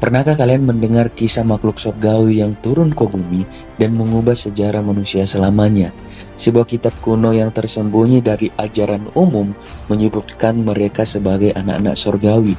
Pernahkah kalian mendengar kisah makhluk surgawi yang turun ke bumi dan mengubah sejarah manusia selamanya? Sebuah kitab kuno yang tersembunyi dari ajaran umum menyebutkan mereka sebagai anak-anak surgawi.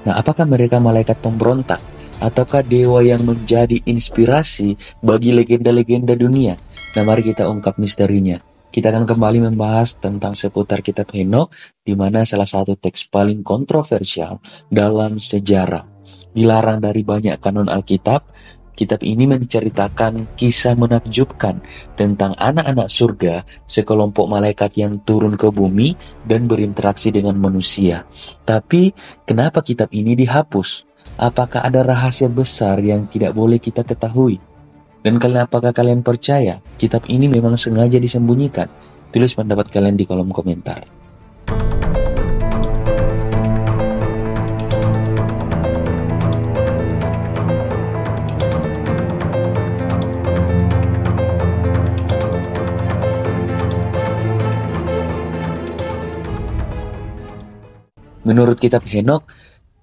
Nah, apakah mereka malaikat pemberontak? Ataukah dewa yang menjadi inspirasi bagi legenda-legenda dunia? Nah, mari kita ungkap misterinya. Kita akan kembali membahas tentang seputar kitab Henokh, di mana salah satu teks paling kontroversial dalam sejarah. Dilarang dari banyak kanon Alkitab, kitab ini menceritakan kisah menakjubkan tentang anak-anak surga, sekelompok malaikat yang turun ke bumi dan berinteraksi dengan manusia. Tapi, kenapa kitab ini dihapus? Apakah ada rahasia besar yang tidak boleh kita ketahui? Dan apakah kalian percaya kitab ini memang sengaja disembunyikan? Tulis pendapat kalian di kolom komentar. Menurut kitab Henokh,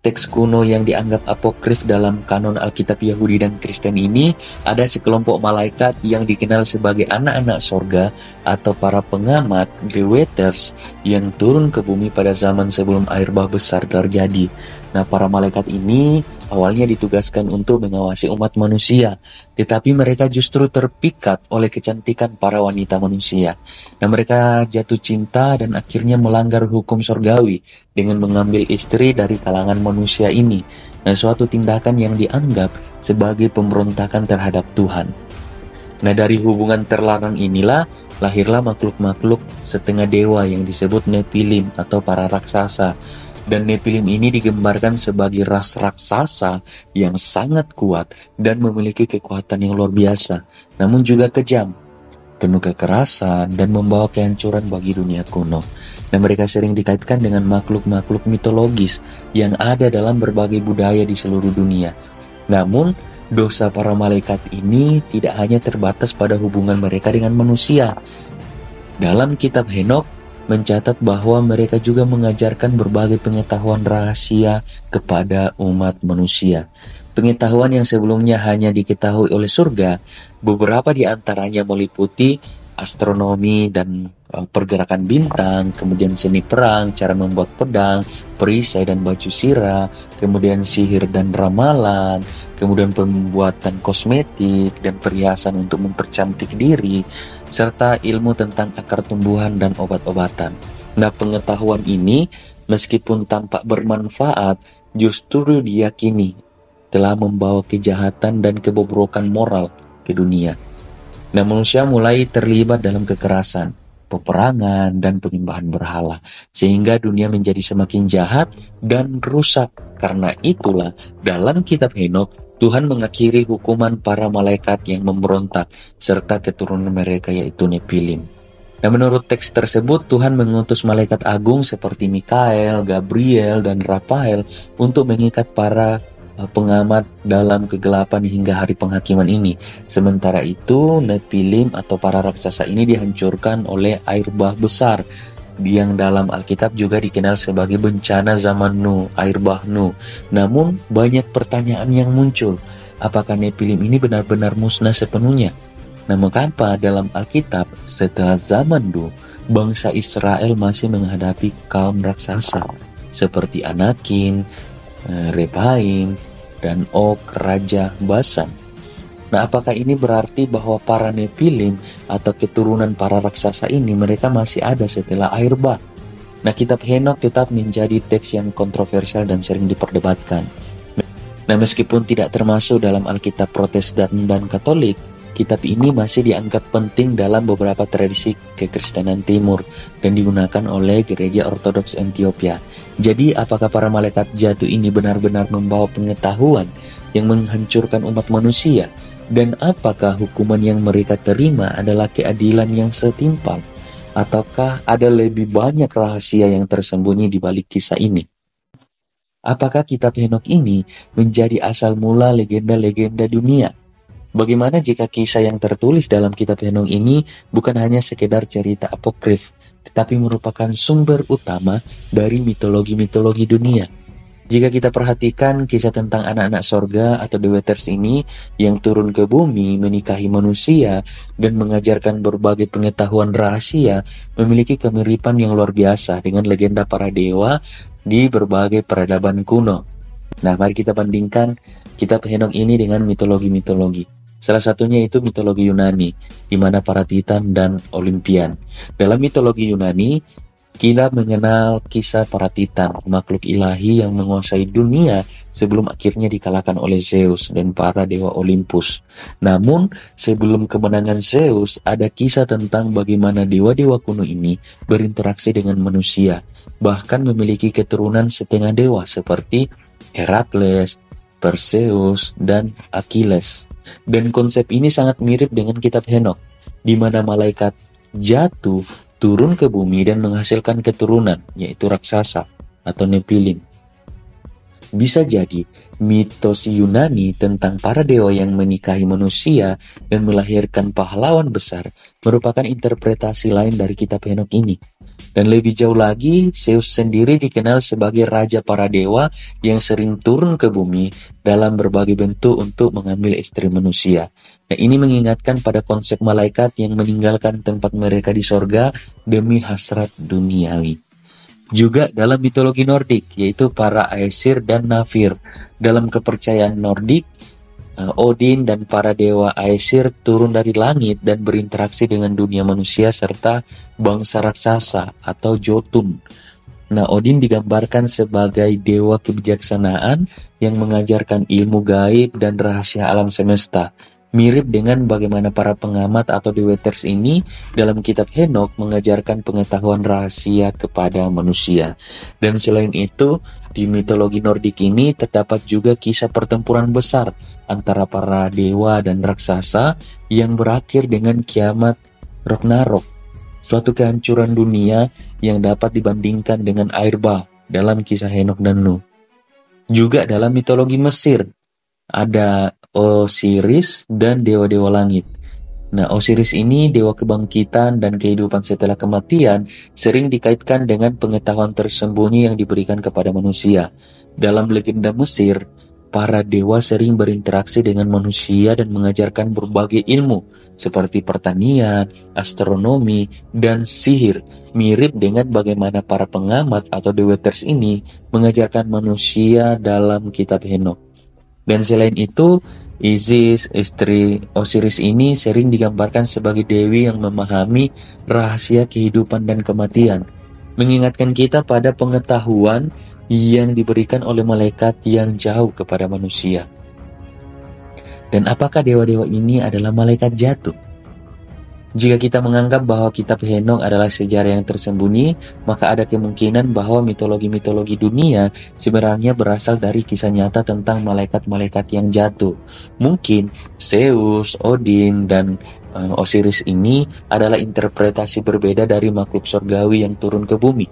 teks kuno yang dianggap apokrif dalam kanon Alkitab Yahudi dan Kristen ini, ada sekelompok malaikat yang dikenal sebagai anak-anak sorga atau para pengamat, the Watchers, yang turun ke bumi pada zaman sebelum air bah besar terjadi. Nah, para malaikat ini awalnya ditugaskan untuk mengawasi umat manusia, tetapi mereka justru terpikat oleh kecantikan para wanita manusia. Nah, mereka jatuh cinta dan akhirnya melanggar hukum sorgawi dengan mengambil istri dari kalangan manusia ini. Nah, suatu tindakan yang dianggap sebagai pemberontakan terhadap Tuhan. Nah, dari hubungan terlarang inilah lahirlah makhluk-makhluk setengah dewa yang disebut Nephilim atau para raksasa. Dan Nephilim ini digambarkan sebagai ras raksasa yang sangat kuat dan memiliki kekuatan yang luar biasa, namun juga kejam, penuh kekerasan, dan membawa kehancuran bagi dunia kuno. Dan mereka sering dikaitkan dengan makhluk-makhluk mitologis yang ada dalam berbagai budaya di seluruh dunia. Namun, dosa para malaikat ini tidak hanya terbatas pada hubungan mereka dengan manusia. Dalam kitab Henokh mencatat bahwa mereka juga mengajarkan berbagai pengetahuan rahasia kepada umat manusia. Pengetahuan yang sebelumnya hanya diketahui oleh surga, beberapa di antaranya meliputi astronomi dan pergerakan bintang, kemudian seni perang, cara membuat pedang, perisai dan baju sirah, kemudian sihir dan ramalan, kemudian pembuatan kosmetik dan perhiasan untuk mempercantik diri, serta ilmu tentang akar tumbuhan dan obat-obatan. Nah, pengetahuan ini meskipun tampak bermanfaat, justru diyakini telah membawa kejahatan dan kebobrokan moral ke dunia. Nah, manusia mulai terlibat dalam kekerasan, peperangan, dan penyembahan berhala, sehingga dunia menjadi semakin jahat dan rusak. Karena itulah, dalam kitab Henokh, Tuhan mengakhiri hukuman para malaikat yang memberontak, serta keturunan mereka yaitu Nephilim. Nah, menurut teks tersebut, Tuhan mengutus malaikat agung seperti Mikael, Gabriel, dan Rafael untuk mengikat para pengamat dalam kegelapan hingga hari penghakiman ini. Sementara itu, Nephilim atau para raksasa ini dihancurkan oleh air bah besar, yang dalam Alkitab juga dikenal sebagai bencana zaman Nuh, air bah Nuh. Namun, banyak pertanyaan yang muncul. Apakah Nephilim ini benar-benar musnah sepenuhnya? Nah, mengapa dalam Alkitab setelah zaman Nuh, bangsa Israel masih menghadapi kaum raksasa seperti Anakin, Rephaim, dan Og, Raja Basan? Nah, apakah ini berarti bahwa para Nephilim atau keturunan para raksasa ini mereka masih ada setelah air bah? Nah, kitab Henokh tetap menjadi teks yang kontroversial dan sering diperdebatkan. Nah, meskipun tidak termasuk dalam Alkitab Protestan dan Katolik, kitab ini masih dianggap penting dalam beberapa tradisi kekristenan timur dan digunakan oleh gereja Ortodoks Ethiopia. Jadi, apakah para malaikat jatuh ini benar-benar membawa pengetahuan yang menghancurkan umat manusia? Dan apakah hukuman yang mereka terima adalah keadilan yang setimpal? Ataukah ada lebih banyak rahasia yang tersembunyi di balik kisah ini? Apakah kitab Henokh ini menjadi asal mula legenda-legenda dunia? Bagaimana jika kisah yang tertulis dalam kitab Henokh ini bukan hanya sekedar cerita apokrif, tetapi merupakan sumber utama dari mitologi-mitologi dunia? Jika kita perhatikan kisah tentang anak-anak sorga atau Dewaiters ini yang turun ke bumi, menikahi manusia, dan mengajarkan berbagai pengetahuan rahasia, memiliki kemiripan yang luar biasa dengan legenda para dewa di berbagai peradaban kuno. Nah, mari kita bandingkan kitab Henok ini dengan mitologi-mitologi. Salah satunya itu mitologi Yunani, di mana para Titan dan Olimpian. Dalam mitologi Yunani, kita mengenal kisah para Titan, makhluk ilahi yang menguasai dunia sebelum akhirnya dikalahkan oleh Zeus dan para dewa Olympus. Namun, sebelum kemenangan Zeus, ada kisah tentang bagaimana dewa-dewa kuno ini berinteraksi dengan manusia, bahkan memiliki keturunan setengah dewa seperti Herakles, Perseus, dan Achilles. Dan konsep ini sangat mirip dengan kitab Henok, di mana malaikat jatuh turun ke bumi dan menghasilkan keturunan, yaitu raksasa atau Nephilim. Bisa jadi, mitos Yunani tentang para dewa yang menikahi manusia dan melahirkan pahlawan besar merupakan interpretasi lain dari kitab Henok ini. Dan lebih jauh lagi, Zeus sendiri dikenal sebagai raja para dewa yang sering turun ke bumi dalam berbagai bentuk untuk mengambil istri manusia. Nah, ini mengingatkan pada konsep malaikat yang meninggalkan tempat mereka di sorga demi hasrat duniawi. Juga dalam mitologi Nordik, yaitu para Aesir dan Nafir. Dalam kepercayaan Nordik, Odin dan para dewa Aesir turun dari langit dan berinteraksi dengan dunia manusia serta bangsa raksasa atau Jotun. Nah, Odin digambarkan sebagai dewa kebijaksanaan yang mengajarkan ilmu gaib dan rahasia alam semesta. Mirip dengan bagaimana para pengamat atau Dewaiters ini dalam kitab Henok mengajarkan pengetahuan rahasia kepada manusia. Dan selain itu, di mitologi Nordik ini terdapat juga kisah pertempuran besar antara para dewa dan raksasa yang berakhir dengan kiamat Ragnarok, suatu kehancuran dunia yang dapat dibandingkan dengan air bah dalam kisah Henok dan Nuh. Juga dalam mitologi Mesir, ada Osiris dan dewa-dewa langit. Nah, Osiris ini dewa kebangkitan dan kehidupan setelah kematian sering dikaitkan dengan pengetahuan tersembunyi yang diberikan kepada manusia. Dalam legenda Mesir, para dewa sering berinteraksi dengan manusia dan mengajarkan berbagai ilmu seperti pertanian, astronomi, dan sihir. Mirip dengan bagaimana para pengamat atau Dewaiters ini mengajarkan manusia dalam kitab Henok. Dan selain itu, Isis, istri Osiris ini sering digambarkan sebagai dewi yang memahami rahasia kehidupan dan kematian, mengingatkan kita pada pengetahuan yang diberikan oleh malaikat yang jauh kepada manusia. Dan apakah dewa-dewa ini adalah malaikat jatuh? Jika kita menganggap bahwa kitab Henok adalah sejarah yang tersembunyi, maka ada kemungkinan bahwa mitologi-mitologi dunia sebenarnya berasal dari kisah nyata tentang malaikat-malaikat yang jatuh. Mungkin Zeus, Odin, dan Osiris ini adalah interpretasi berbeda dari makhluk surgawi yang turun ke bumi.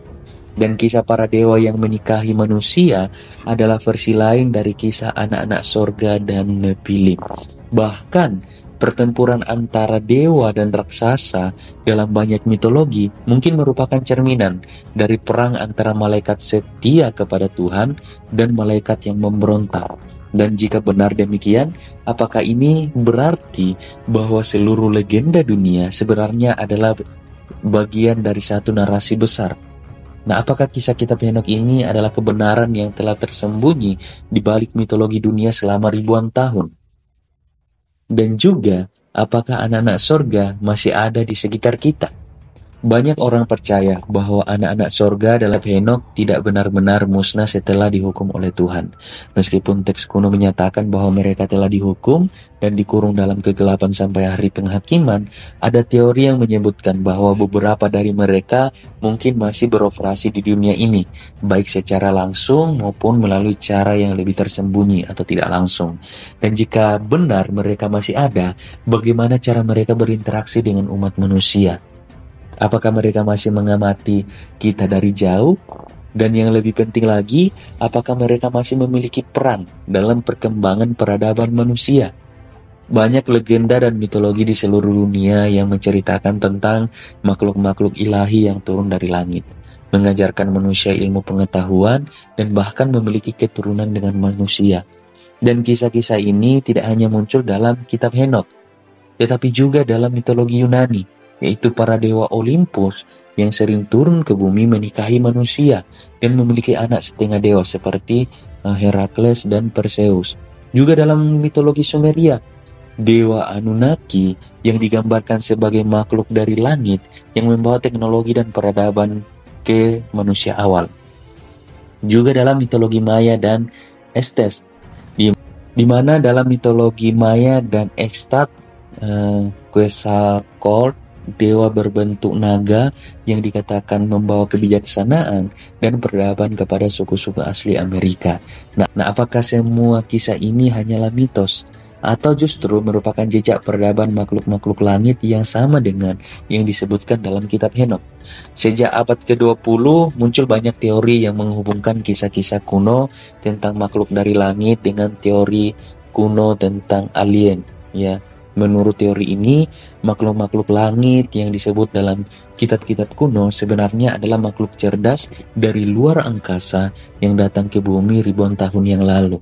Dan kisah para dewa yang menikahi manusia adalah versi lain dari kisah anak-anak sorga dan Nephilim. Bahkan, pertempuran antara dewa dan raksasa dalam banyak mitologi mungkin merupakan cerminan dari perang antara malaikat setia kepada Tuhan dan malaikat yang memberontak. Dan jika benar demikian, apakah ini berarti bahwa seluruh legenda dunia sebenarnya adalah bagian dari satu narasi besar? Nah, apakah kisah kitab Henok ini adalah kebenaran yang telah tersembunyi di balik mitologi dunia selama ribuan tahun? Dan juga, apakah anak-anak sorga masih ada di sekitar kita? Banyak orang percaya bahwa anak-anak sorga dalam Henok tidak benar-benar musnah setelah dihukum oleh Tuhan. Meskipun teks kuno menyatakan bahwa mereka telah dihukum dan dikurung dalam kegelapan sampai hari penghakiman, ada teori yang menyebutkan bahwa beberapa dari mereka mungkin masih beroperasi di dunia ini, baik secara langsung maupun melalui cara yang lebih tersembunyi atau tidak langsung. Dan jika benar mereka masih ada, bagaimana cara mereka berinteraksi dengan umat manusia? Apakah mereka masih mengamati kita dari jauh? Dan yang lebih penting lagi, apakah mereka masih memiliki peran dalam perkembangan peradaban manusia? Banyak legenda dan mitologi di seluruh dunia yang menceritakan tentang makhluk-makhluk ilahi yang turun dari langit. mengajarkan manusia ilmu pengetahuan, dan bahkan memiliki keturunan dengan manusia. Dan kisah-kisah ini tidak hanya muncul dalam kitab Henokh, tetapi juga dalam mitologi Yunani, yaitu para dewa Olympus yang sering turun ke bumi menikahi manusia dan memiliki anak setengah dewa seperti Herakles dan Perseus. Juga dalam mitologi Sumeria, dewa Anunnaki yang digambarkan sebagai makhluk dari langit yang membawa teknologi dan peradaban ke manusia awal. Juga dalam mitologi Maya dan Aztec, di mana dalam mitologi Maya dan Aztec, Quetzalcoatl, dewa berbentuk naga yang dikatakan membawa kebijaksanaan dan peradaban kepada suku-suku asli Amerika. Nah, apakah semua kisah ini hanyalah mitos? Atau justru merupakan jejak peradaban makhluk-makhluk langit yang sama dengan yang disebutkan dalam kitab Henokh? Sejak abad ke-20, muncul banyak teori yang menghubungkan kisah-kisah kuno tentang makhluk dari langit dengan teori kuno tentang alien, ya. Menurut teori ini, makhluk-makhluk langit yang disebut dalam kitab-kitab kuno sebenarnya adalah makhluk cerdas dari luar angkasa yang datang ke bumi ribuan tahun yang lalu.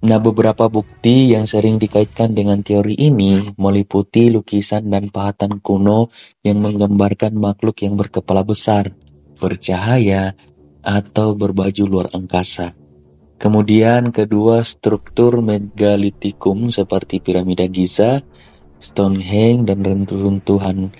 Nah, beberapa bukti yang sering dikaitkan dengan teori ini meliputi lukisan dan pahatan kuno yang menggambarkan makhluk yang berkepala besar, bercahaya, atau berbaju luar angkasa. Kemudian kedua, struktur megalitikum seperti piramida Giza, Stonehenge, dan runtuhan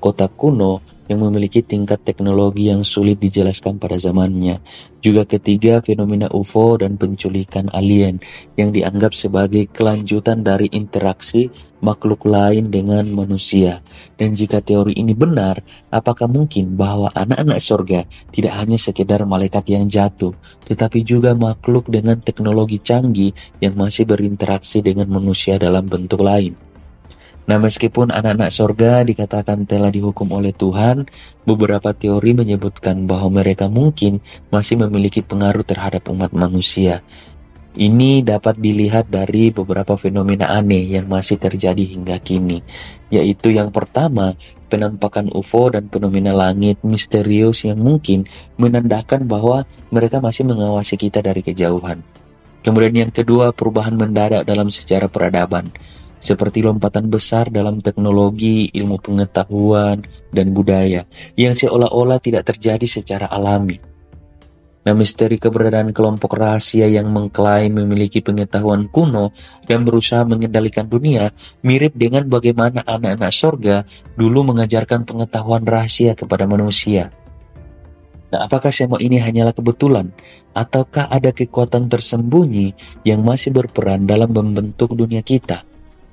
kota kuno yang memiliki tingkat teknologi yang sulit dijelaskan pada zamannya. Juga ketiga, fenomena UFO dan penculikan alien yang dianggap sebagai kelanjutan dari interaksi makhluk lain dengan manusia. Dan jika teori ini benar, apakah mungkin bahwa anak-anak surga tidak hanya sekedar malaikat yang jatuh, tetapi juga makhluk dengan teknologi canggih yang masih berinteraksi dengan manusia dalam bentuk lain? Nah, meskipun anak-anak sorga dikatakan telah dihukum oleh Tuhan, beberapa teori menyebutkan bahwa mereka mungkin masih memiliki pengaruh terhadap umat manusia. Ini dapat dilihat dari beberapa fenomena aneh yang masih terjadi hingga kini, yaitu yang pertama, penampakan UFO dan fenomena langit misterius yang mungkin menandakan bahwa mereka masih mengawasi kita dari kejauhan. Kemudian yang kedua, perubahan mendadak dalam sejarah peradaban, seperti lompatan besar dalam teknologi, ilmu pengetahuan, dan budaya yang seolah-olah tidak terjadi secara alami. Nah, misteri keberadaan kelompok rahasia yang mengklaim memiliki pengetahuan kuno dan berusaha mengendalikan dunia mirip dengan bagaimana anak-anak sorga dulu mengajarkan pengetahuan rahasia kepada manusia. Nah, apakah semua ini hanyalah kebetulan? Ataukah ada kekuatan tersembunyi yang masih berperan dalam membentuk dunia kita?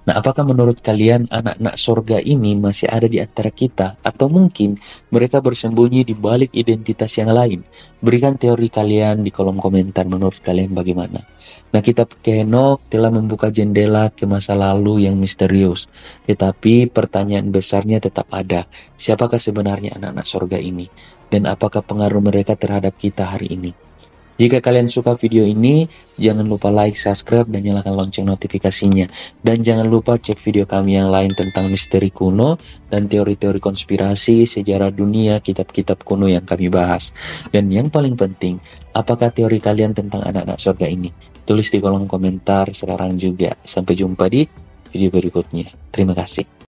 Nah, apakah menurut kalian anak-anak sorga ini masih ada di antara kita? Atau mungkin mereka bersembunyi di balik identitas yang lain? Berikan teori kalian di kolom komentar, menurut kalian bagaimana? Nah, kitab Henokh telah membuka jendela ke masa lalu yang misterius. Tetapi pertanyaan besarnya tetap ada. Siapakah sebenarnya anak-anak sorga ini? Dan apakah pengaruh mereka terhadap kita hari ini? Jika kalian suka video ini, jangan lupa like, subscribe, dan nyalakan lonceng notifikasinya. Dan jangan lupa cek video kami yang lain tentang misteri kuno dan teori-teori konspirasi, sejarah dunia, kitab-kitab kuno yang kami bahas. Dan yang paling penting, apakah teori kalian tentang anak-anak surga ini? Tulis di kolom komentar sekarang juga. Sampai jumpa di video berikutnya. Terima kasih.